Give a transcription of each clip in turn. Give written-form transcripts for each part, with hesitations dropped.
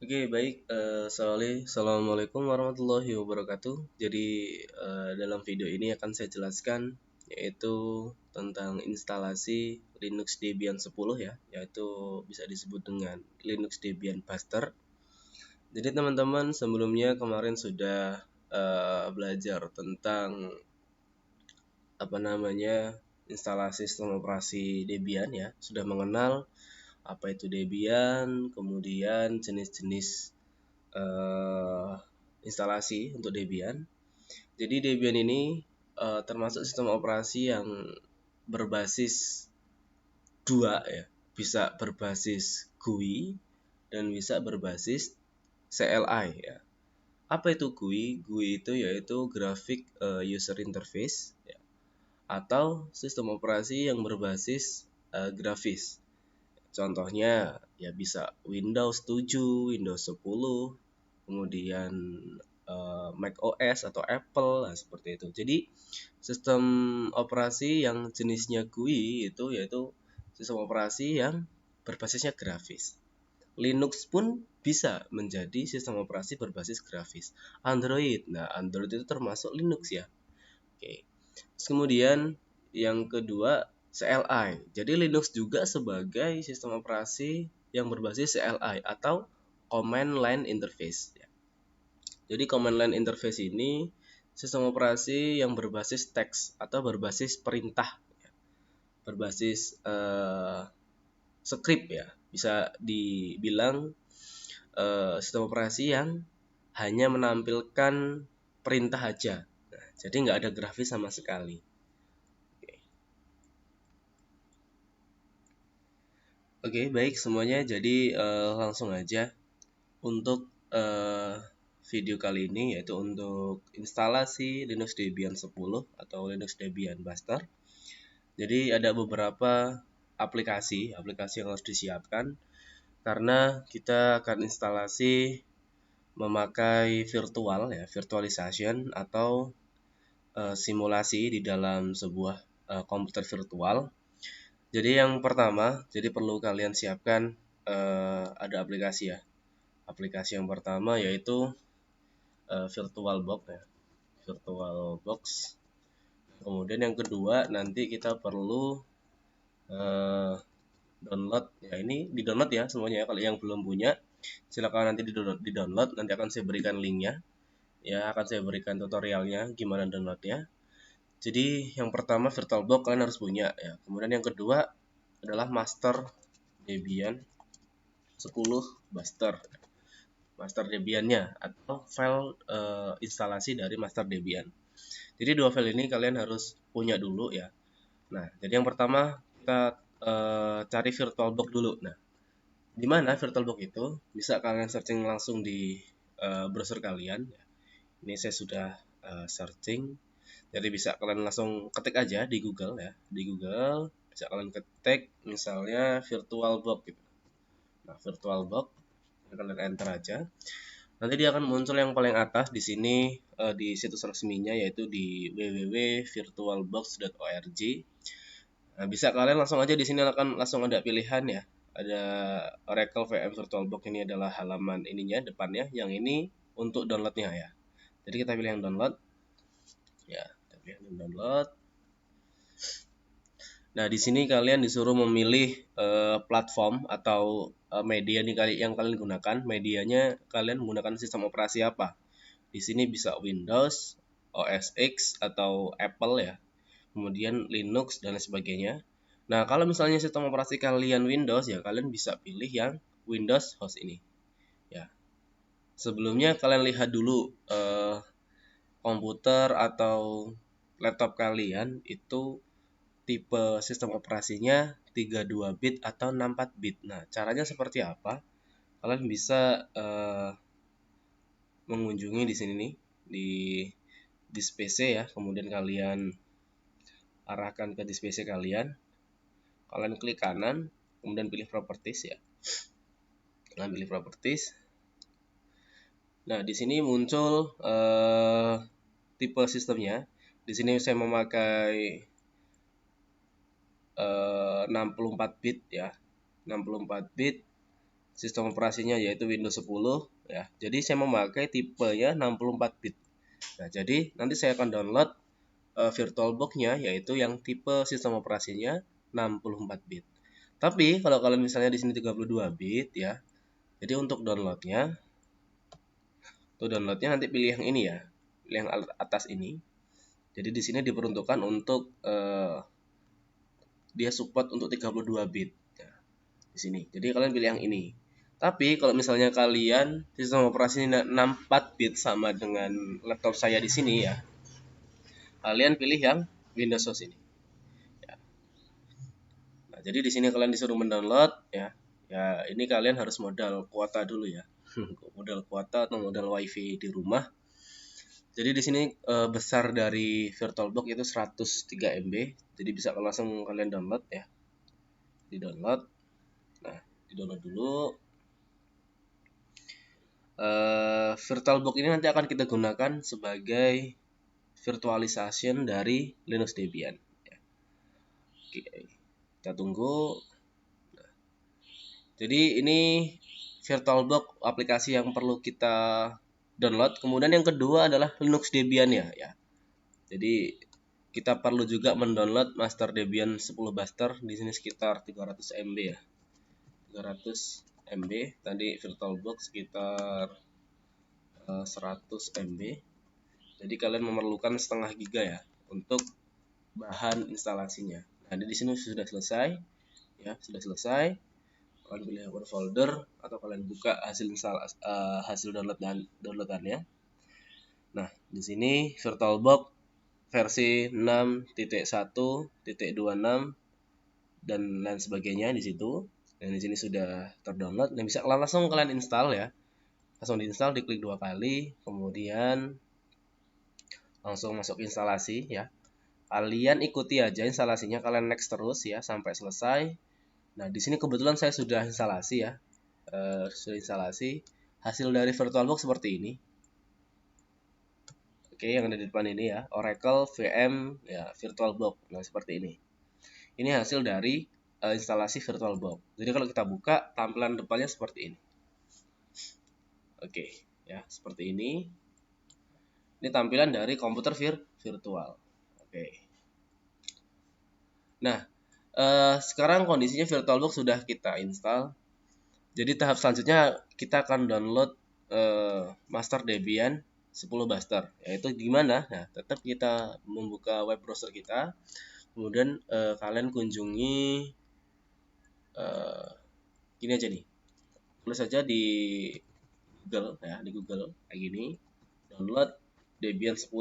Oke, baik, Assalamualaikum warahmatullahi wabarakatuh. Jadi, dalam video ini akan saya jelaskan yaitu tentang instalasi Linux Debian 10 ya, yaitu bisa disebut dengan Linux Debian Buster. Jadi teman-teman sebelumnya kemarin sudah belajar tentang instalasi sistem operasi Debian ya, sudah mengenal apa itu Debian, kemudian jenis-jenis instalasi untuk Debian. Jadi Debian ini termasuk sistem operasi yang berbasis dua ya, bisa berbasis GUI dan bisa berbasis CLI ya. Apa itu GUI? GUI itu yaitu Graphic User Interface ya, atau sistem operasi yang berbasis grafis. Contohnya ya bisa Windows 7, Windows 10, kemudian Mac OS atau Apple, nah, seperti itu. Jadi sistem operasi yang jenisnya GUI itu yaitu sistem operasi yang berbasisnya grafis. Linux pun bisa menjadi sistem operasi berbasis grafis. Android, nah Android itu termasuk Linux ya. Oke. Terus kemudian yang kedua CLI. Jadi Linux juga sebagai sistem operasi yang berbasis CLI atau Command Line Interface. Jadi Command Line Interface ini sistem operasi yang berbasis teks atau berbasis perintah, berbasis script ya. Bisa dibilang sistem operasi yang hanya menampilkan perintah aja. Nah, jadi nggak ada grafis sama sekali. Oke, baik semuanya. Jadi langsung aja untuk video kali ini, yaitu untuk instalasi Linux Debian 10 atau Linux Debian Buster. Jadi ada beberapa aplikasi yang harus disiapkan karena kita akan instalasi memakai virtualization atau simulasi di dalam sebuah komputer virtual. Jadi yang pertama, jadi perlu kalian siapkan ada aplikasi ya. Aplikasi yang pertama yaitu VirtualBox ya. VirtualBox. Kemudian yang kedua nanti kita perlu download. Ya ini di-download ya semuanya ya. Kalau yang belum punya silakan nanti di-download. Nanti akan saya berikan linknya. Ya, akan saya berikan tutorialnya gimana downloadnya. Jadi yang pertama VirtualBox kalian harus punya ya. Kemudian yang kedua adalah Master Debian 10 Buster. Master Debian-nya atau file instalasi dari Master Debian. Jadi dua file ini kalian harus punya dulu ya. Nah, jadi yang pertama kita cari VirtualBox dulu. Nah, di mana VirtualBox itu? Bisa kalian searching langsung di browser kalian. Ini saya sudah searching. Jadi bisa kalian langsung ketik aja di Google ya. Di Google bisa kalian ketik misalnya VirtualBox gitu. Nah, VirtualBox kalian enter aja. Nanti dia akan muncul yang paling atas di sini di situs resminya yaitu di www.virtualbox.org. Nah, bisa kalian langsung aja di sini akan langsung ada pilihan ya. Ada Oracle VM VirtualBox, ini adalah halaman ininya depannya. Yang ini untuk downloadnya ya. Jadi kita pilih yang download. Ya, kita pilih yang download. Nah, di sini kalian disuruh memilih platform atau media nih yang kalian gunakan. Medianya kalian menggunakan sistem operasi apa? Di sini bisa Windows, OS X atau Apple ya. Kemudian Linux dan lain sebagainya. Nah, kalau misalnya sistem operasi kalian Windows ya, kalian bisa pilih yang Windows host ini. Ya. Sebelumnya kalian lihat dulu komputer atau laptop kalian itu tipe sistem operasinya 32 bit atau 64 bit. Nah, caranya seperti apa? Kalian bisa mengunjungi di sini nih di disk PC ya, kemudian kalian arahkan ke disk PC kalian. Kalian klik kanan, kemudian pilih properties ya. Kalian pilih properties. Nah, di sini muncul tipe sistemnya. Di sini saya memakai 64 bit ya. 64 bit sistem operasinya yaitu Windows 10 ya. Jadi saya memakai tipenya 64 bit. Nah, jadi nanti saya akan download VirtualBox-nya yaitu yang tipe sistem operasinya 64 bit. Tapi kalau kalian misalnya di sini 32 bit ya. Jadi untuk downloadnya nanti pilih yang ini ya. Pilih yang atas ini. Jadi di sini diperuntukkan untuk dia support untuk 32 bit. Ya, di sini. Jadi kalian pilih yang ini. Tapi kalau misalnya kalian sistem operasinya 64 bit sama dengan laptop saya di sini ya, kalian pilih yang Windows OS ini. Ya. Nah, jadi di sini kalian disuruh mendownload ya. Ya, ini kalian harus modal kuota dulu ya. Modal kuota atau modal WiFi di rumah. Jadi di sini besar dari VirtualBox itu 103 MB. Jadi bisa langsung kalian download ya. Di-download. Nah, di-download dulu. VirtualBox ini nanti akan kita gunakan sebagai virtualization dari Linux Debian. Oke, kita tunggu. Nah, jadi ini VirtualBox aplikasi yang perlu kita download. Kemudian yang kedua adalah Linux Debian ya. Jadi kita perlu juga mendownload master Debian 10 Buster. Di sini sekitar 300 MB ya. 300 MB. Tadi VirtualBox sekitar 100 MB. Jadi kalian memerlukan setengah giga ya untuk bahan instalasinya. Nah, di sini sudah selesai ya, sudah selesai. Kalian pilih open folder atau kalian buka hasil downloadannya. Nah, di sini VirtualBox versi 6.1.26 dan lain sebagainya di situ. Dan di sini sudah terdownload dan bisa langsung kalian install ya. Langsung diinstal, diklik 2 kali, kemudian langsung masuk instalasi ya. Kalian ikuti aja instalasinya, kalian next terus ya sampai selesai. Nah, di sini kebetulan saya sudah instalasi ya. Sudah instalasi. Hasil dari VirtualBox seperti ini. Oke, yang ada di depan ini ya, Oracle VM ya, VirtualBox. Nah, seperti ini. Ini hasil dari instalasi VirtualBox. Jadi kalau kita buka, tampilan depannya seperti ini. Oke, ya, seperti ini. Ini tampilan dari komputer virtual. Oke. Nah, sekarang kondisinya VirtualBox sudah kita install. Jadi tahap selanjutnya kita akan download master Debian 10 Buster. Yaitu gimana? Nah, tetap kita membuka web browser kita. Kemudian kalian kunjungi gini aja nih. Tulis saja di Google ya, di Google kayak gini. Download Debian 10.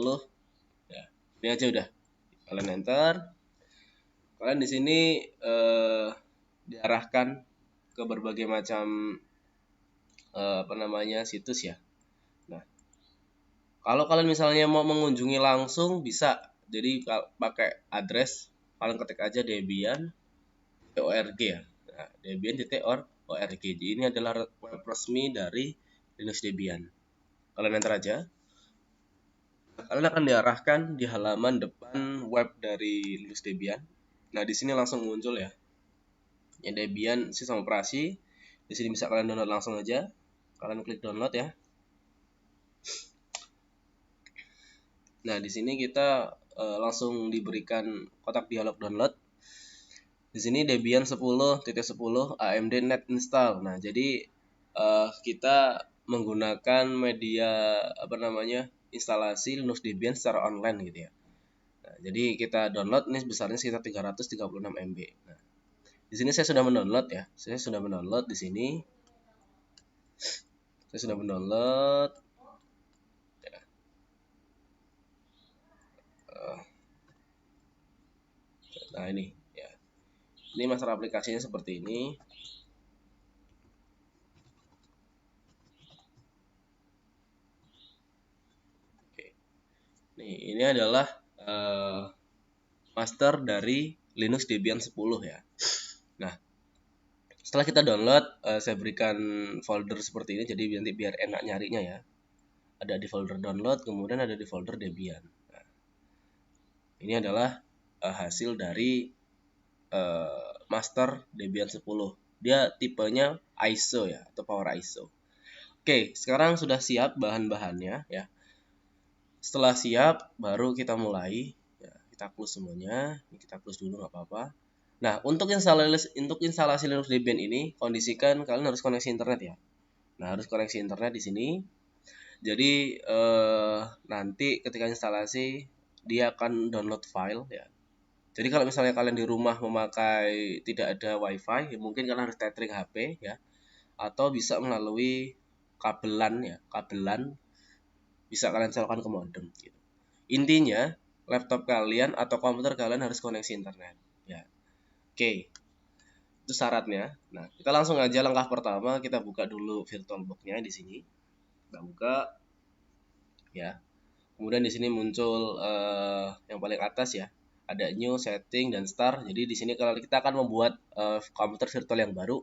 Ya, ini aja udah. Kalian enter. Kalian di sini diarahkan ke berbagai macam situs ya. Nah, kalau kalian misalnya mau mengunjungi langsung bisa. Jadi pakai address, kalian ketik aja debian.org ya. Nah, debian.org. Jadi ini adalah web resmi dari Linux Debian. Kalian enter aja. Kalian akan diarahkan di halaman depan web dari Linux Debian. Nah, di sini langsung muncul ya. Ya, Debian sistem operasi. Di sini bisa kalian download langsung aja. Kalian klik download ya. Nah, di sini kita langsung diberikan kotak dialog download. Di sini Debian 10.10 AMD Net Install. Nah, jadi kita menggunakan media instalasi Linux Debian secara online gitu ya. Nah, jadi kita download ini besarnya sekitar 336 MB. Nah, di sini saya sudah mendownload ya. Saya sudah mendownload di sini. Saya sudah mendownload. Ya. Nah, ini ya. Ini masalah aplikasinya seperti ini. Oke. Nih, ini adalah master dari Linux Debian 10 ya. Nah, setelah kita download, saya berikan folder seperti ini, jadi nanti biar enak nyarinya ya. Ada di folder download, kemudian ada di folder Debian. Nah, ini adalah hasil dari master Debian 10. Dia tipenya ISO ya, atau power ISO. Oke, sekarang sudah siap bahan-bahannya ya. Setelah siap, baru kita mulai. Ya, kita close semuanya. Ini kita close dulu nggak apa-apa. Nah, untuk instalasi Linux Debian ini, kondisikan kalian harus koneksi internet ya. Nah, harus koneksi internet di sini. Jadi nanti ketika instalasi dia akan download file ya. Jadi kalau misalnya kalian di rumah memakai tidak ada WiFi, ya mungkin kalian harus tethering HP ya, atau bisa melalui kabelan ya, kabelan bisa kalian colokkan ke modem. Gitu. Intinya laptop kalian atau komputer kalian harus koneksi internet ya. Oke, itu syaratnya. Nah, kita langsung aja langkah pertama, kita buka dulu VirtualBox-nya di sini. Kita buka ya. Kemudian di sini muncul yang paling atas ya, ada new, setting, dan start. Jadi di sini kalau kita akan membuat komputer virtual yang baru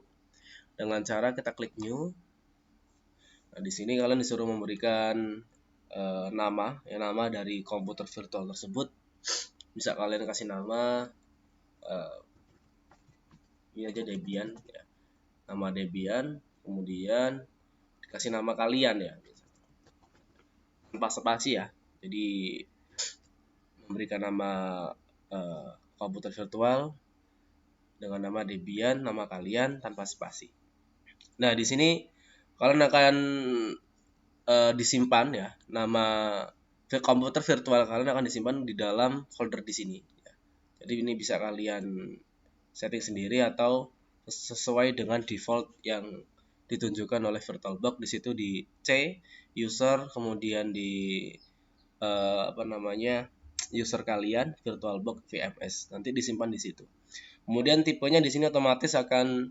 dengan cara kita klik new. Nah, di sini kalian disuruh memberikan nama, ya nama dari komputer virtual tersebut. Bisa kalian kasih nama ini aja Debian ya. Nama Debian, kemudian dikasih nama kalian ya. Tanpa spasi ya. Jadi memberikan nama komputer virtual dengan nama Debian, nama kalian tanpa spasi. Nah, di sini kalian akan disimpan ya, nama komputer virtual kalian akan disimpan di dalam folder di sini. Ya. Jadi ini bisa kalian setting sendiri atau sesuai dengan default yang ditunjukkan oleh VirtualBox. Di situ di C user, kemudian di user kalian VirtualBox VMS, nanti disimpan di situ. Kemudian tipenya di sini otomatis akan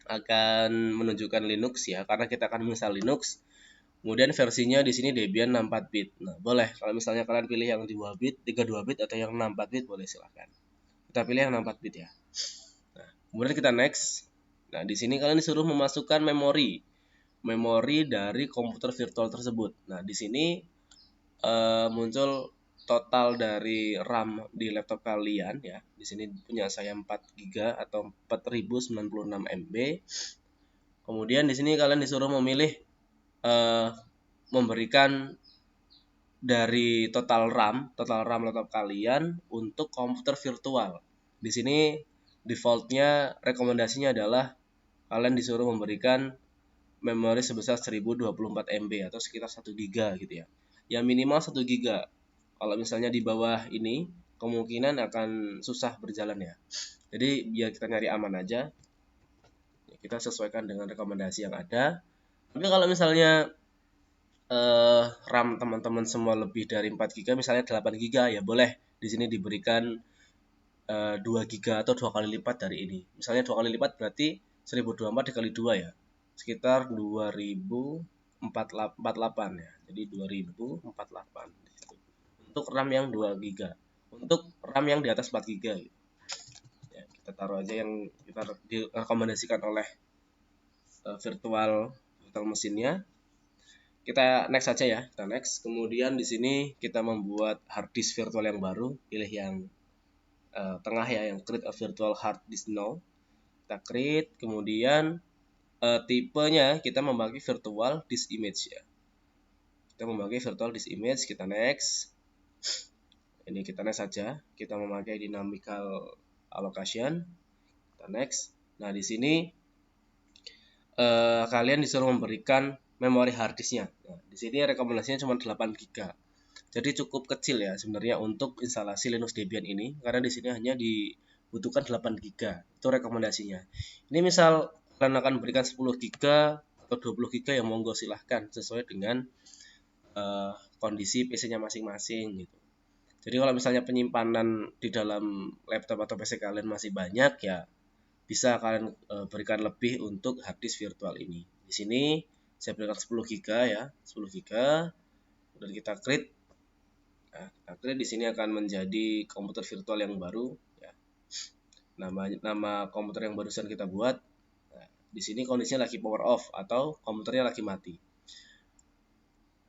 akan menunjukkan Linux ya, karena kita akan menginstal Linux. Kemudian versinya di sini Debian 64 bit. Nah, boleh kalau misalnya kalian pilih yang 2 bit, 32 bit atau yang 64 bit boleh silahkan. Kita pilih yang 64 bit ya. Nah, kemudian kita next. Nah, di sini kalian disuruh memasukkan memori dari komputer virtual tersebut. Nah, di sini muncul total dari RAM di laptop kalian ya. Di sini punya saya 4 GB atau 4096 MB. Kemudian di sini kalian disuruh memilih memberikan dari total RAM laptop kalian untuk komputer virtual. Di sini defaultnya rekomendasinya adalah kalian disuruh memberikan memori sebesar 1024 MB atau sekitar 1 GB gitu ya. Yang minimal 1 GB. Kalau misalnya di bawah ini kemungkinan akan susah berjalan ya. Jadi biar kita nyari aman aja, kita sesuaikan dengan rekomendasi yang ada. Tapi kalau misalnya RAM teman-teman semua lebih dari 4 GB, misalnya 8 GB ya boleh di sini diberikan 2 GB atau 2 kali lipat dari ini. Misalnya 2 kali lipat berarti 1024 dikali 2 ya. Sekitar 2048 ya. Jadi 2048 untuk RAM yang 2 GB. Untuk RAM yang di atas 4 GB. Ya, kita taruh aja yang kita direkomendasikan oleh virtual mesinnya. Kita next saja ya, kita next. Kemudian di sini kita membuat hard disk virtual yang baru, pilih yang tengah ya, yang create a virtual hard disk now. Kita create, kemudian tipenya kita memakai virtual disk image ya. Kita memakai virtual disk image, kita next. Ini kita next saja, kita memakai dynamical allocation. Kita next. Nah, di sini kalian disuruh memberikan memori hard disknya. Nah, di sini rekomendasinya cuma 8 GB. Jadi cukup kecil ya sebenarnya untuk instalasi Linux Debian ini, karena di sini hanya dibutuhkan 8 GB. Itu rekomendasinya. Ini misal kalian akan berikan 10 GB atau 20 GB yang monggo silahkan sesuai dengan kondisi PC-nya masing-masing gitu. Jadi kalau misalnya penyimpanan di dalam laptop atau PC kalian masih banyak ya bisa kalian berikan lebih untuk hard disk virtual ini. Di sini saya berikan 10 GB ya, 10 GB. Dan kita create. Nah, kita create di sini akan menjadi komputer virtual yang baru ya. Nama komputer yang barusan kita buat. Nah, di sini kondisinya lagi power off atau komputernya lagi mati.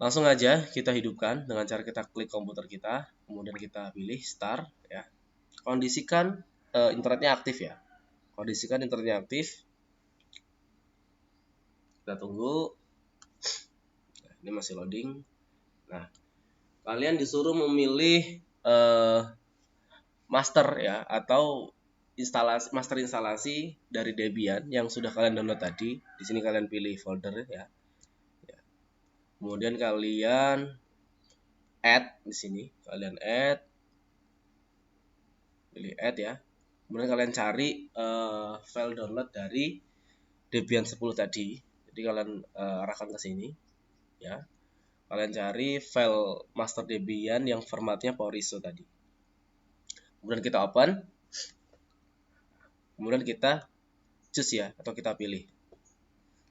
Langsung aja kita hidupkan dengan cara kita klik komputer kita, kemudian kita pilih start ya. Kondisikan internetnya aktif ya. Kondisikan internetnya aktif. Kita tunggu. Nah, ini masih loading. Nah, kalian disuruh memilih master ya, atau master instalasi dari Debian yang sudah kalian download tadi. Di sini kalian pilih folder ya. Kemudian kalian add di sini, kalian pilih add ya. Kemudian kalian cari file download dari Debian 10 tadi. Jadi kalian arahkan ke sini ya. Kalian cari file master Debian yang formatnya PowerISO tadi. Kemudian kita open. Kemudian kita choose ya, atau kita pilih.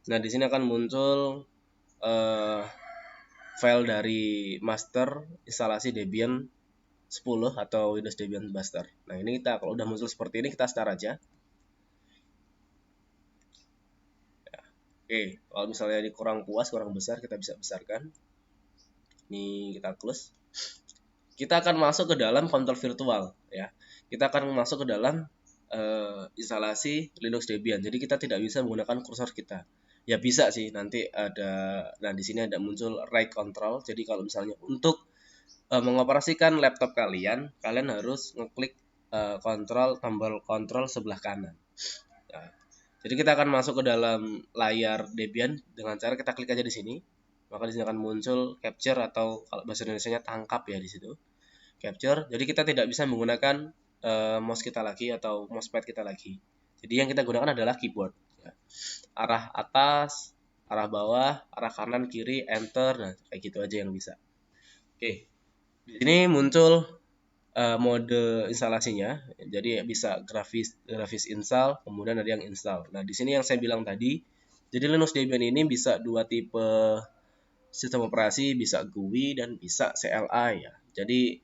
Nah, di sini akan muncul file dari master instalasi Debian 10 atau Windows Debian Master. Nah, ini kita kalau udah muncul seperti ini, kita start aja. Ya. Oke, kalau misalnya ini kurang puas, kurang besar, kita bisa besarkan. Ini kita close. Kita akan masuk ke dalam kontrol virtual ya. Kita akan masuk ke dalam instalasi Linux Debian. Jadi kita tidak bisa menggunakan kursor kita. Ya bisa sih, nanti ada, nah di sini ada muncul right control. Jadi kalau misalnya untuk mengoperasikan laptop kalian harus ngeklik tombol kontrol sebelah kanan. Nah, jadi kita akan masuk ke dalam layar Debian dengan cara kita klik aja di sini. Maka di sini akan muncul capture, atau kalau bahasa Indonesianya tangkap ya di situ. Capture. Jadi kita tidak bisa menggunakan mouse kita lagi atau mousepad kita lagi. Jadi yang kita gunakan adalah keyboard. Ya. Arah atas, arah bawah, arah kanan, kiri, enter, nah kayak gitu aja yang bisa. Oke. Di sini muncul mode instalasinya. Jadi bisa grafis install, kemudian ada yang install. Nah, di sini yang saya bilang tadi, jadi Linux Debian ini bisa dua tipe sistem operasi, bisa GUI dan bisa CLI ya. Jadi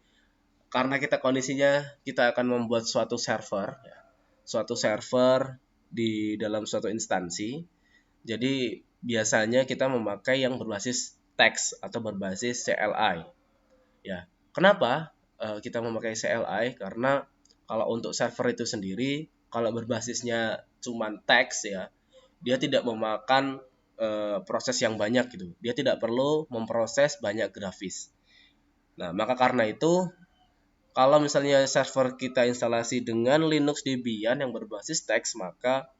karena kita kondisinya kita akan membuat suatu server ya, suatu server di dalam suatu instansi. Jadi biasanya kita memakai yang berbasis teks atau berbasis CLI ya. Kenapa kita memakai CLI? Karena kalau untuk server itu sendiri, kalau berbasisnya cuman teks ya, dia tidak memakan proses yang banyak gitu. Dia tidak perlu memproses banyak grafis. Nah, maka karena itu, kalau misalnya server kita instalasi dengan Linux Debian yang berbasis teks, maka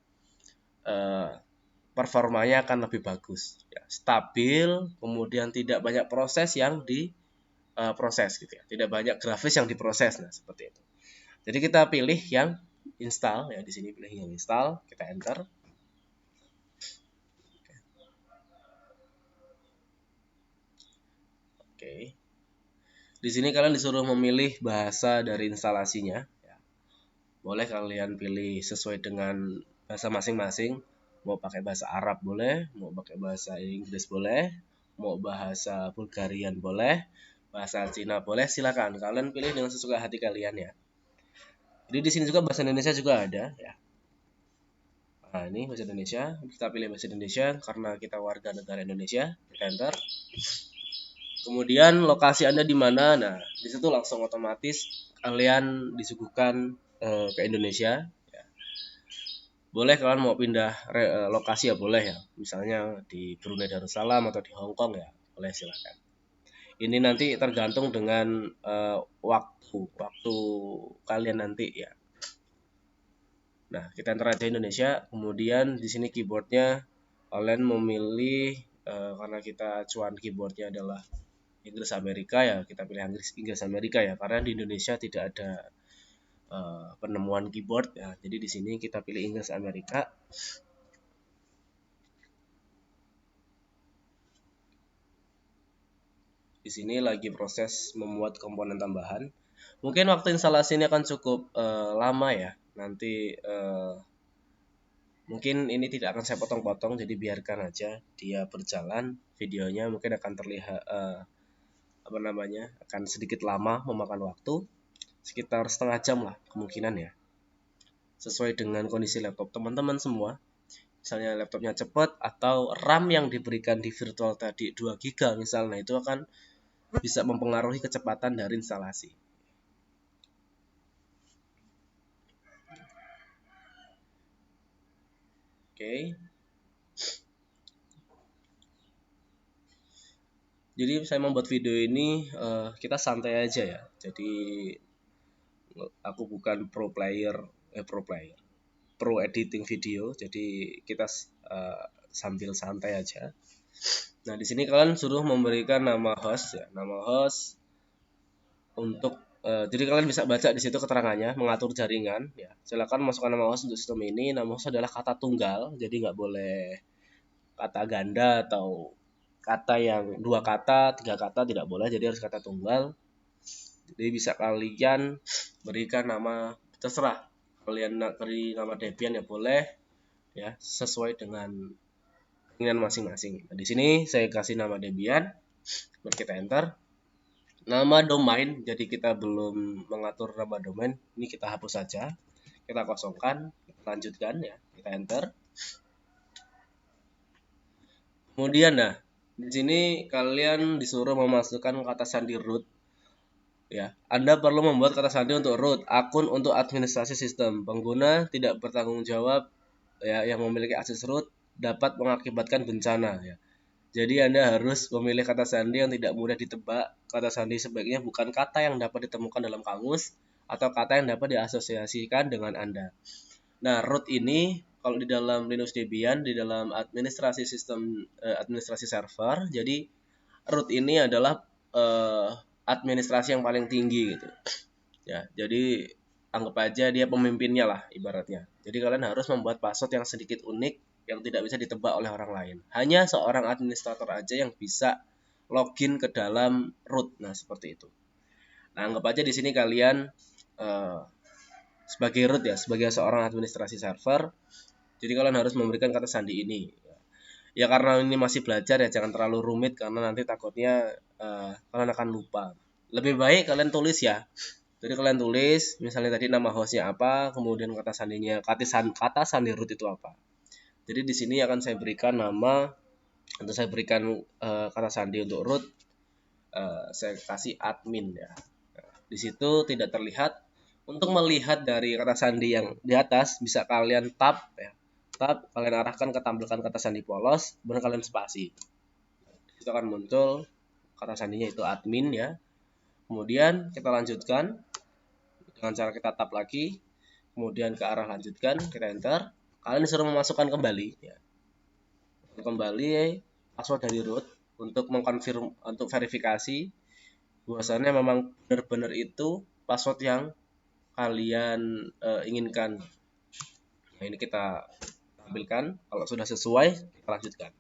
performanya akan lebih bagus, ya, stabil, kemudian tidak banyak proses yang diproses gitu ya, tidak banyak grafis yang diproses, nah seperti itu. Jadi kita pilih yang install ya, di sini pilih yang install, kita enter. Oke. Di sini kalian disuruh memilih bahasa dari instalasinya. Ya. Boleh kalian pilih sesuai dengan bahasa masing-masing. Mau pakai bahasa Arab boleh, mau pakai bahasa Inggris boleh, mau bahasa Bulgarian boleh, bahasa Cina boleh, silakan. Kalian pilih dengan sesuka hati kalian ya. Jadi di sini juga bahasa Indonesia juga ada ya. Nah, ini bahasa Indonesia. Kita pilih bahasa Indonesia karena kita warga negara Indonesia. Kita enter. Kemudian lokasi Anda di mana? Nah, di situ langsung otomatis kalian disuguhkan ke Indonesia. Ya. Boleh kalian mau pindah lokasi ya boleh ya. Misalnya di Brunei Darussalam atau di Hong Kong ya, boleh silakan. Ini nanti tergantung dengan waktu kalian nanti ya. Nah, kita enter aja Indonesia. Kemudian di sini keyboardnya kalian memilih karena kita acuan keyboardnya adalah Inggris Amerika ya, kita pilih Inggris Amerika ya, karena di Indonesia tidak ada penemuan keyboard ya. Jadi di sini kita pilih Inggris Amerika. Di sini lagi proses membuat komponen tambahan. Mungkin waktu instalasi ini akan cukup lama ya. Nanti mungkin ini tidak akan saya potong-potong, jadi biarkan aja dia berjalan. Videonya mungkin akan terlihat akan sedikit lama, memakan waktu sekitar setengah jam lah kemungkinan ya, sesuai dengan kondisi laptop teman-teman semua. Misalnya laptopnya cepat atau RAM yang diberikan di virtual tadi 2 GB misalnya, itu akan bisa mempengaruhi kecepatan dari instalasi. Oke. Jadi saya membuat video ini kita santai aja ya. Jadi aku bukan pro editing video. Jadi kita sambil santai aja. Nah, di sini kalian suruh memberikan nama host ya, nama host untuk jadi kalian bisa baca di situ keterangannya, mengatur jaringan ya. Silakan masukkan nama host untuk sistem ini. Nama host adalah kata tunggal, jadi nggak boleh kata ganda atau kata yang 2 kata, 3 kata tidak boleh, jadi harus kata tunggal. Jadi bisa kalian berikan nama terserah. Kalian beri nama Debian ya boleh ya, sesuai dengan keinginan masing-masing. Nah, di sini saya kasih nama Debian. Mari kita enter. Nama domain, jadi kita belum mengatur nama domain, ini kita hapus saja. Kita kosongkan, kita lanjutkan ya, kita enter. Kemudian nah, di sini kalian disuruh memasukkan kata sandi root. Ya, Anda perlu membuat kata sandi untuk root, akun untuk administrasi sistem. Pengguna tidak bertanggung jawab ya, yang memiliki akses root dapat mengakibatkan bencana ya. Jadi Anda harus memilih kata sandi yang tidak mudah ditebak. Kata sandi sebaiknya bukan kata yang dapat ditemukan dalam kamus atau kata yang dapat diasosiasikan dengan Anda. Nah, root ini kalau di dalam Linux Debian, di dalam administrasi sistem administrasi server, jadi root ini adalah administrasi yang paling tinggi gitu. Ya, jadi anggap aja dia pemimpinnya lah ibaratnya. Jadi kalian harus membuat password yang sedikit unik yang tidak bisa ditebak oleh orang lain. Hanya seorang administrator aja yang bisa login ke dalam root. Nah, seperti itu. Nah, anggap aja di sini kalian sebagai root ya, sebagai seorang administrasi server. Jadi kalian harus memberikan kata sandi ini. Ya karena ini masih belajar ya, jangan terlalu rumit karena nanti takutnya kalian akan lupa. Lebih baik kalian tulis ya. Jadi kalian tulis, misalnya tadi nama hostnya apa, kemudian kata sandinya, kata sandi root itu apa. Jadi di sini akan saya berikan nama, atau saya berikan kata sandi untuk root, saya kasih admin ya. Di situ tidak terlihat. Untuk melihat dari kata sandi yang di atas, bisa kalian tab ya. Tab, kalian arahkan ke tampilan kata sandi polos, kemudian kalian spasi. Itu akan muncul kata sandinya itu admin ya. Kemudian kita lanjutkan dengan cara kita tab lagi, kemudian ke arah lanjutkan, kita enter. Kalian disuruh memasukkan kembali ya. Kembali password dari root untuk mengkonfirm, untuk verifikasi bahwasannya memang benar-benar itu password yang kalian inginkan. Nah, ini kita tampilkan. Kalau sudah sesuai, kita lanjutkan.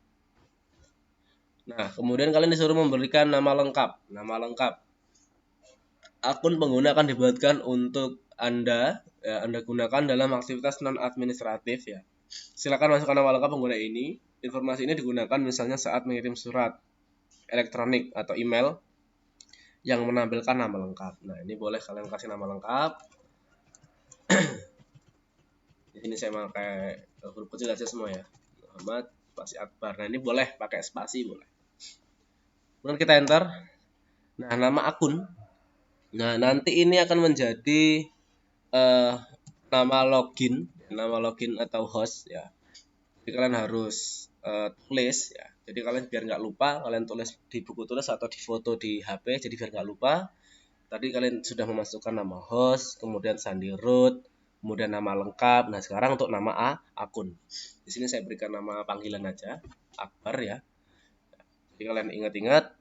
Nah, kemudian kalian disuruh memberikan nama lengkap. Nama lengkap. Akun pengguna akan dibuatkan untuk Anda gunakan dalam aktivitas non-administratif ya. Silakan masukkan nama lengkap pengguna ini. Informasi ini digunakan misalnya saat mengirim surat elektronik atau email yang menampilkan nama lengkap. Nah, ini boleh kalian kasih nama lengkap. Di sini saya pakai huruf kecil aja semua ya. Muhammad spasi Akbar. Nah, ini boleh pakai spasi boleh. Kemudian kita enter. Nah, nama akun. Nah, nanti ini akan menjadi nama login atau host ya. Jadi kalian harus tulis ya. Jadi kalian biar nggak lupa, kalian tulis di buku tulis atau di foto di HP. Jadi biar nggak lupa. Tadi kalian sudah memasukkan nama host, kemudian sandi root, kemudian nama lengkap. Nah, sekarang untuk nama akun. Di sini saya berikan nama panggilan aja, Akbar ya. Jadi kalian ingat-ingat,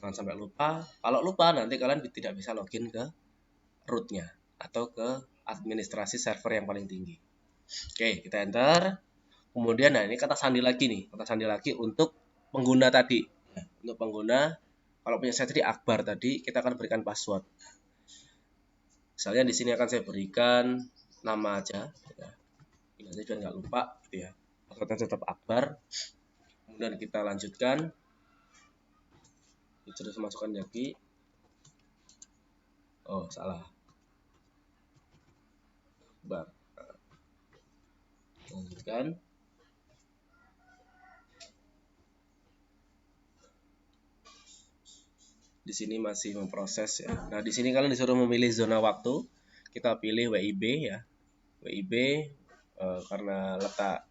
jangan sampai lupa. Kalau lupa nanti kalian tidak bisa login ke rootnya atau ke administrasi server yang paling tinggi. Oke, kita enter. Kemudian nah ini kata sandi lagi nih, kata sandi lagi untuk pengguna tadi. Untuk pengguna, kalau punya saya tadi Akbar tadi, kita akan berikan password. Misalnya di sini akan saya berikan nama aja, ya. Ini aja biar nggak lupa, gitu ya. Passwordnya tetap Akbar. Kemudian kita lanjutkan. Terus masukkan lagi. Oh salah. Akbar. Lanjutkan. Di sini masih memproses ya. Nah, di sini kalian disuruh memilih zona waktu. Kita pilih WIB ya. WIB karena letak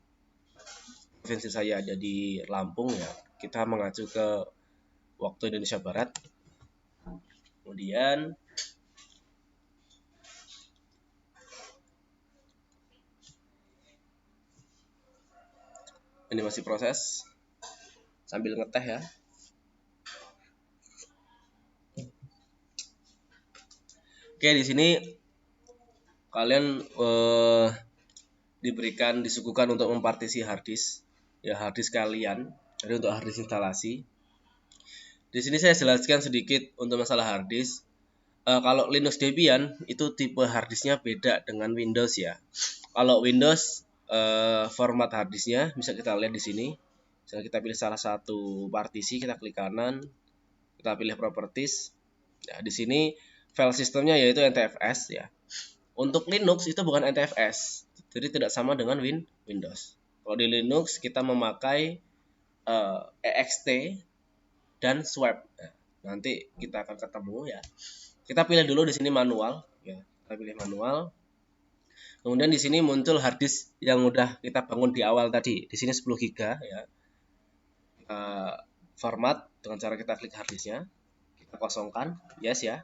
provinsi saya ada di Lampung ya. Kita mengacu ke waktu Indonesia Barat. Kemudian ini masih proses sambil ngeteh ya. Oke, di sini kalian disuguhkan untuk mempartisi harddisk ya, harddisk kalian. Jadi untuk harddisk instalasi. Di sini saya jelaskan sedikit untuk masalah harddisk. Kalau Linux Debian itu tipe harddisknya beda dengan Windows ya. Kalau Windows format harddisknya bisa kita lihat di sini. Misalnya kita pilih salah satu partisi, kita klik kanan, kita pilih properties. Nah, di sini file sistemnya yaitu NTFS ya. Untuk Linux itu bukan NTFS, jadi tidak sama dengan Windows. Kalau di Linux kita memakai ext dan swap. Nah, nanti kita akan ketemu ya. Kita pilih dulu di sini manual ya. Kita pilih manual. Kemudian di sini muncul harddisk yang udah kita bangun di awal tadi. Di sini 10 GB ya. Format dengan cara kita klik harddisknya. Kita kosongkan, yes ya.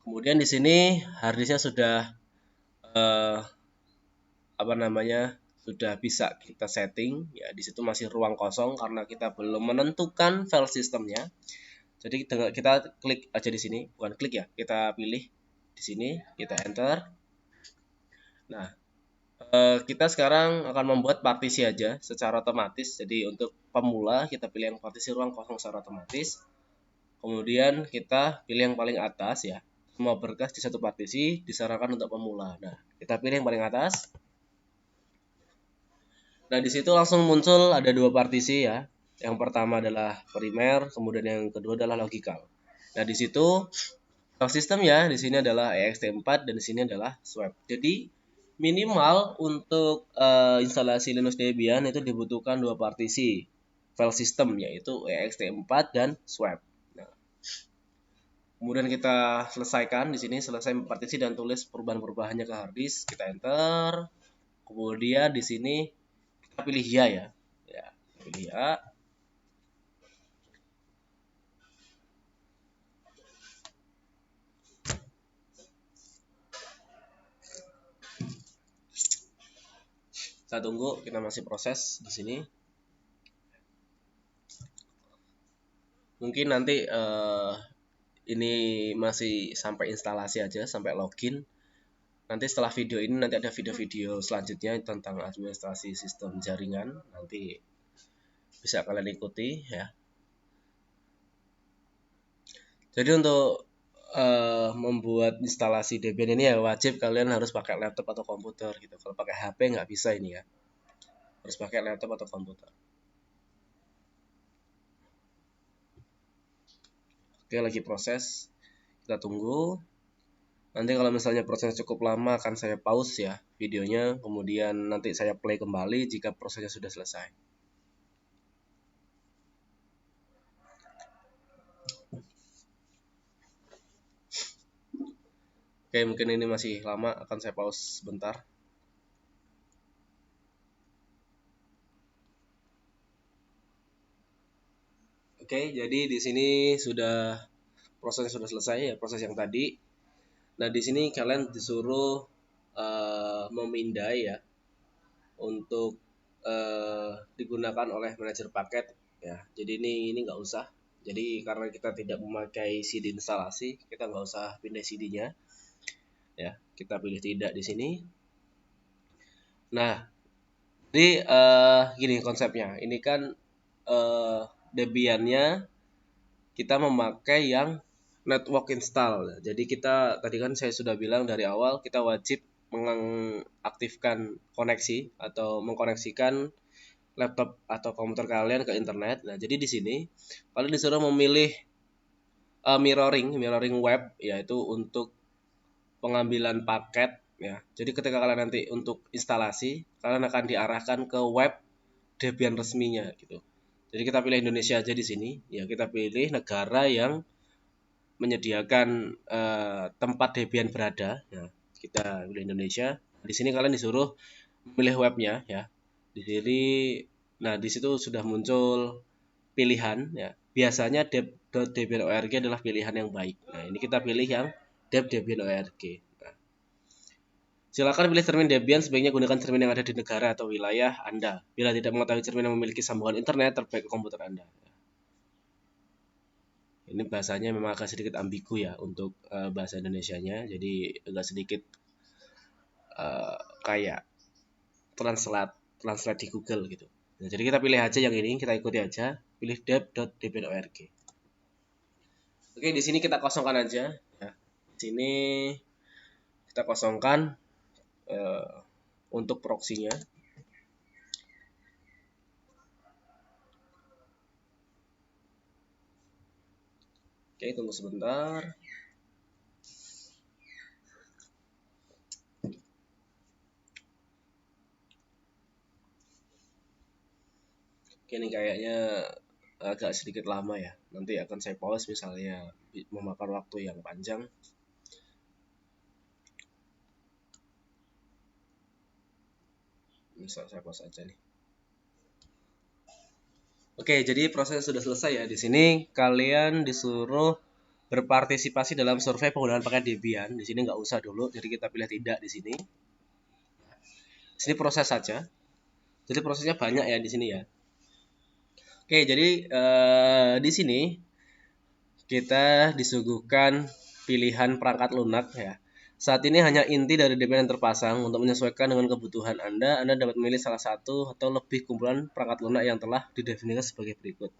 Kemudian di sini harddisknya sudah sudah bisa kita setting ya. Di situ masih ruang kosong karena kita belum menentukan file sistemnya. Jadi kita klik aja di sini, bukan klik ya, kita pilih di sini, kita enter. Nah, kita sekarang akan membuat partisi aja secara otomatis. Jadi untuk pemula kita pilih yang partisi ruang kosong secara otomatis. Kemudian kita pilih yang paling atas ya. Semua berkas di satu partisi disarankan untuk pemula. Nah, kita pilih yang paling atas. Nah, di situ langsung muncul ada dua partisi ya. Yang pertama adalah primer, kemudian yang kedua adalah logical. Nah, di situ file sistem ya, di sini adalah ext4 dan di sini adalah swap. Jadi minimal untuk instalasi Linux Debian itu dibutuhkan dua partisi file system yaitu ext4 dan swap. Nah, kemudian kita selesaikan di sini, selesai partisi dan tulis perubahan-perubahannya ke harddisk, kita enter. Kemudian di sini kita pilih ya ya. Ya, pilih ya. Kita tunggu, kita masih proses di sini. Mungkin nanti ini masih sampai instalasi aja, sampai login. Nanti setelah video ini nanti ada video-video selanjutnya tentang administrasi sistem jaringan. Nanti bisa kalian ikuti ya. Jadi untuk membuat instalasi Debian ini ya wajib kalian harus pakai laptop atau komputer gitu. Kalau pakai HP nggak bisa ini ya. Harus pakai laptop atau komputer. Oke, lagi proses. Kita tunggu. Nanti kalau misalnya proses cukup lama akan saya pause ya videonya. Kemudian nanti saya play kembali jika prosesnya sudah selesai. Oke, mungkin ini masih lama, akan saya pause sebentar. Oke, jadi di sini prosesnya sudah selesai ya, proses yang tadi. Nah, di sini kalian disuruh memindai ya untuk digunakan oleh manajer paket ya. Jadi ini nggak usah. Jadi karena kita tidak memakai CD instalasi, kita nggak usah pindah CD-nya. Ya, kita pilih tidak di sini. Nah, jadi gini konsepnya. Ini kan Debian-nya kita memakai yang network install. Jadi kita tadi kan saya sudah bilang dari awal kita wajib mengaktifkan koneksi atau mengkoneksikan laptop atau komputer kalian ke internet. Nah, jadi di sini kalian disuruh memilih mirroring web yaitu untuk pengambilan paket ya. Jadi ketika kalian nanti untuk instalasi, kalian akan diarahkan ke web Debian resminya gitu. Jadi kita pilih Indonesia aja di sini. Ya, kita pilih negara yang menyediakan tempat Debian berada. Ya, kita pilih Indonesia. Di sini kalian disuruh memilih webnya ya. Di sini, nah di situ sudah muncul pilihan ya. Biasanya deb.debian.org adalah pilihan yang baik. Nah, ini kita pilih yang deb.debian.org. Nah, silakan pilih cermin Debian, sebaiknya gunakan cermin yang ada di negara atau wilayah Anda. Bila tidak mengetahui cermin yang memiliki sambungan internet terbaik ke komputer Anda. Ini bahasanya memang agak sedikit ambigu ya untuk bahasa Indonesianya, jadi agak sedikit kayak translate di Google gitu. Nah, jadi kita pilih aja yang ini, kita ikuti aja, pilih deb.debian.org. Oke, di sini kita kosongkan aja ya. Di sini kita kosongkan untuk proksinya. Oke, tunggu sebentar. Oke, ini kayaknya agak sedikit lama ya. Nanti akan saya pause misalnya memakan waktu yang panjang. Misal saya pause aja nih. Oke, jadi proses sudah selesai ya. Di sini kalian disuruh berpartisipasi dalam survei penggunaan paket Debian. Di sini nggak usah dulu, jadi kita pilih tidak di sini. Di sini proses saja. Jadi prosesnya banyak ya di sini ya. Oke, jadi di sini kita disuguhkan pilihan perangkat lunak ya. Saat ini hanya inti dari Debian yang terpasang. Untuk menyesuaikan dengan kebutuhan Anda dapat memilih salah satu atau lebih kumpulan perangkat lunak yang telah didefinisikan sebagai berikut.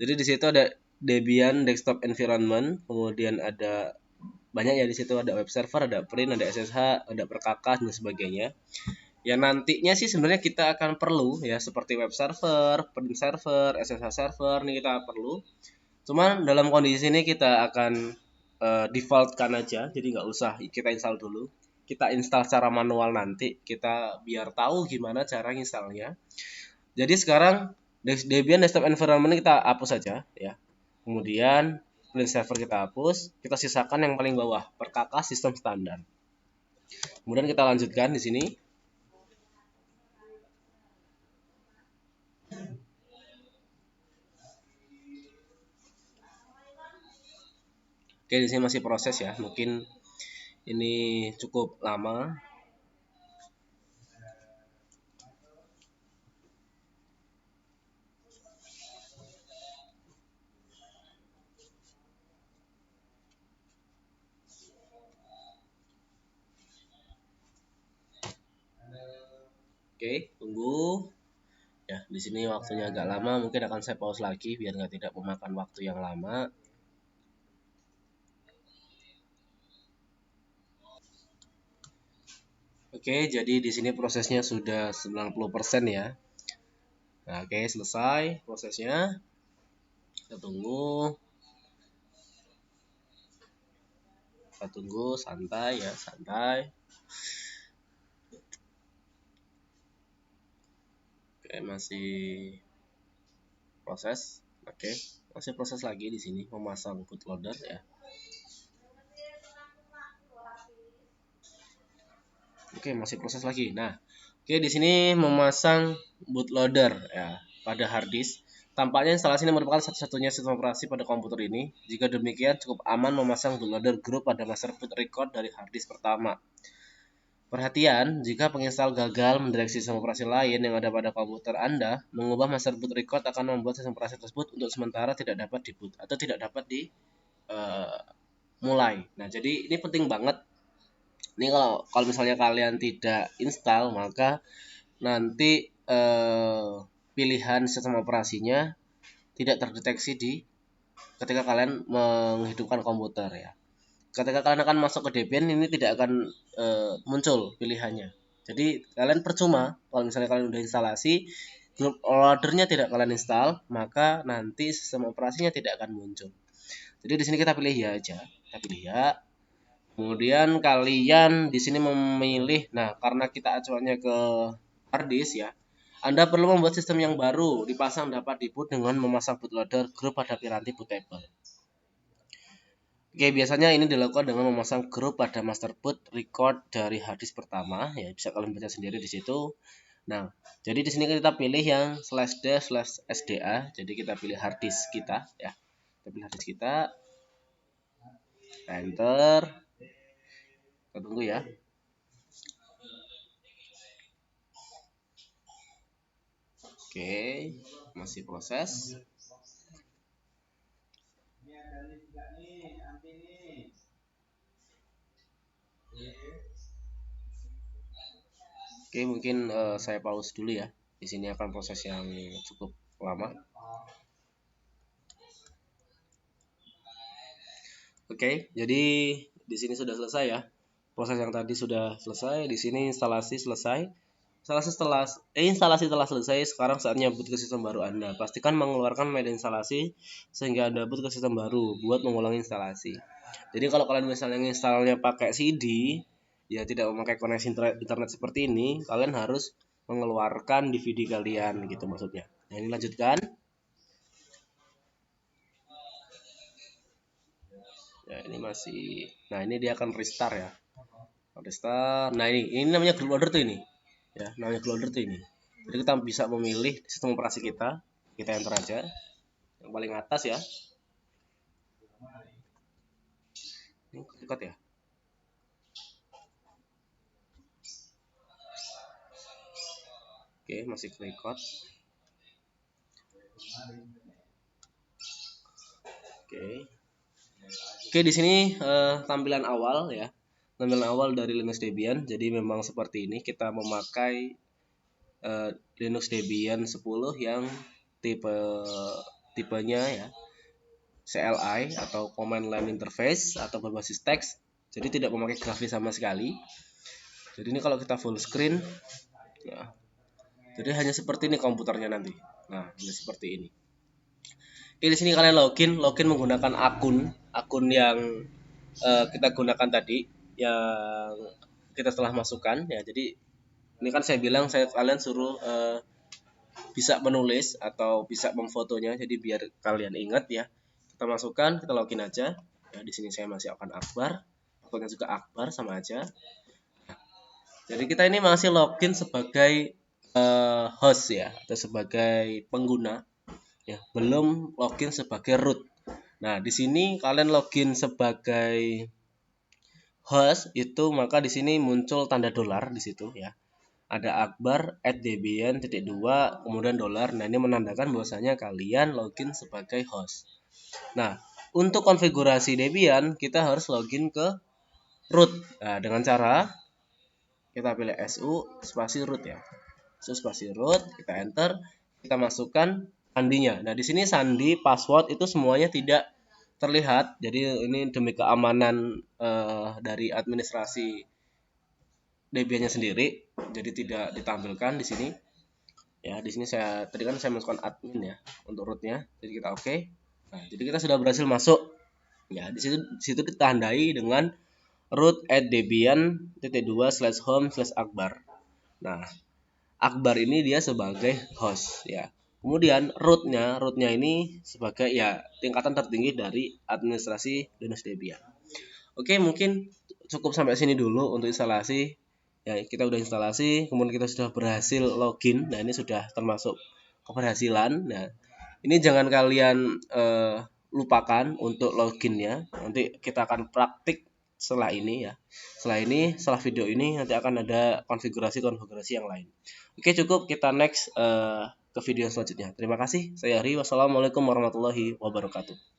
Jadi di situ ada Debian Desktop Environment, kemudian ada banyak ya di situ, ada web server, ada print, ada SSH, ada perkakas dan sebagainya. Ya nantinya sih sebenarnya kita akan perlu ya seperti web server, print server, SSH server nih kita perlu. Cuman dalam kondisi ini kita akan defaultkan aja, jadi nggak usah kita install dulu. Kita install secara manual nanti, kita biar tahu gimana cara installnya. Jadi sekarang Debian Desktop Environment kita hapus saja ya. Kemudian print server kita hapus, kita sisakan yang paling bawah, perkakas sistem standar. Kemudian kita lanjutkan di sini. Oke, di sini masih proses ya. Mungkin ini cukup lama. Oke, tunggu. Ya, di sini waktunya agak lama, mungkin akan saya pause lagi biar tidak memakan waktu yang lama. Oke, jadi di sini prosesnya sudah 90% ya. Nah, oke, selesai prosesnya. Kita tunggu. Kita tunggu santai ya, santai. Oke, masih proses. Oke, masih proses lagi di sini memasang bootloader ya. Oke, masih proses lagi. Nah, oke di sini memasang bootloader ya pada hard disk. Tampaknya instalasi ini merupakan satu-satunya sistem operasi pada komputer ini. Jika demikian, cukup aman memasang bootloader group pada master boot record dari hard disk pertama. Perhatian, jika penginstal gagal mendeteksi sistem operasi lain yang ada pada komputer Anda, mengubah master boot record akan membuat sistem operasi tersebut untuk sementara tidak dapat diboot atau tidak dapat dimulai. Nah, jadi ini penting banget. Ini kalau misalnya kalian tidak install, maka nanti pilihan sistem operasinya tidak terdeteksi ketika kalian menghidupkan komputer ya. Ketika kalian akan masuk ke Debian, ini tidak akan muncul pilihannya. Jadi kalian percuma kalau misalnya kalian udah instalasi, group loadernya tidak kalian install, maka nanti sistem operasinya tidak akan muncul. Jadi di sini kita pilih ya aja, kita pilih ya. Kemudian kalian di sini memilih, nah karena kita acuannya ke hard disk ya, Anda perlu membuat sistem yang baru, dipasang dapat diboot dengan memasang bootloader group pada piranti bootable. Oke, biasanya ini dilakukan dengan memasang grup pada master boot record dari hard disk pertama ya, bisa kalian baca sendiri di situ. Nah, jadi di sini kita pilih yang /d/sda. Jadi kita pilih hard disk kita ya. Kita pilih hard disk kita, enter. Kita tunggu ya. Oke, masih proses. Oke, mungkin saya pause dulu ya. Di sini akan proses yang cukup lama. Oke, jadi di sini sudah selesai ya. Proses yang tadi sudah selesai. Di sini instalasi selesai. Instalasi telah selesai. Sekarang saatnya boot ke sistem baru Anda. Pastikan mengeluarkan media instalasi sehingga Anda boot ke sistem baru buat mengulangi instalasi. Jadi kalau kalian misalnya installnya pakai CD, ya tidak memakai koneksi internet seperti ini, kalian harus mengeluarkan DVD kalian gitu maksudnya. Nah, ini lanjutkan. Ya, ini masih. Nah, ini dia akan restart ya. Restart. Nah, ini namanya bootloader tuh ini. Ya, namanya bootloader tuh ini. Jadi kita bisa memilih sistem operasi kita. Kita enter aja. Yang paling atas ya. Ini dekat ya. Oke, masih record. Oke. Oke, di sini tampilan awal ya. Tampilan awal dari Linux Debian. Jadi memang seperti ini, kita memakai Linux Debian 10 yang tipenya ya CLI atau Command Line Interface atau berbasis teks. Jadi tidak memakai grafis sama sekali. Jadi ini kalau kita full screen ya. Jadi hanya seperti ini komputernya nanti. Nah, hanya seperti ini. Oke, di sini kalian login menggunakan akun yang kita gunakan tadi yang kita telah masukkan ya. Jadi ini kan saya bilang kalian suruh bisa menulis atau bisa memfotonya, jadi biar kalian ingat ya. Kita masukkan, kita login aja ya. Di sini saya masih akan Akbar, akunnya juga Akbar sama aja. Jadi kita ini masih login sebagai host ya, atau sebagai pengguna ya, belum login sebagai root. Nah, di sini kalian login sebagai host itu, maka di sini muncul tanda dolar di situ ya. Ada Akbar @debian.2 kemudian dolar. Nah, ini menandakan bahwasanya kalian login sebagai host. Nah, untuk konfigurasi Debian kita harus login ke root. Nah, dengan cara kita pilih su spasi root ya. Su spasi root, kita enter, kita masukkan sandinya. Nah, di sini sandi, password itu semuanya tidak terlihat. Jadi ini demi keamanan dari administrasi Debiannya sendiri, jadi tidak ditampilkan di sini. Ya, di sini tadi kan saya masukkan admin ya untuk rootnya. Jadi kita oke. Nah, jadi kita sudah berhasil masuk. Ya, di situ kita tandai dengan root @debian.2/home/akbar. Nah, Akbar ini dia sebagai host ya. Kemudian rootnya ini sebagai ya tingkatan tertinggi dari administrasi Linux Debian. Oke, mungkin cukup sampai sini dulu untuk instalasi. Ya, kita udah instalasi, kemudian kita sudah berhasil login. Nah, ini sudah termasuk keberhasilan. Nah, ini jangan kalian lupakan untuk loginnya. Nanti kita akan praktik setelah ini ya. Setelah video ini nanti akan ada konfigurasi yang lain. Oke, cukup, kita next ke video selanjutnya. Terima kasih. Saya Ari. Wassalamualaikum warahmatullahi wabarakatuh.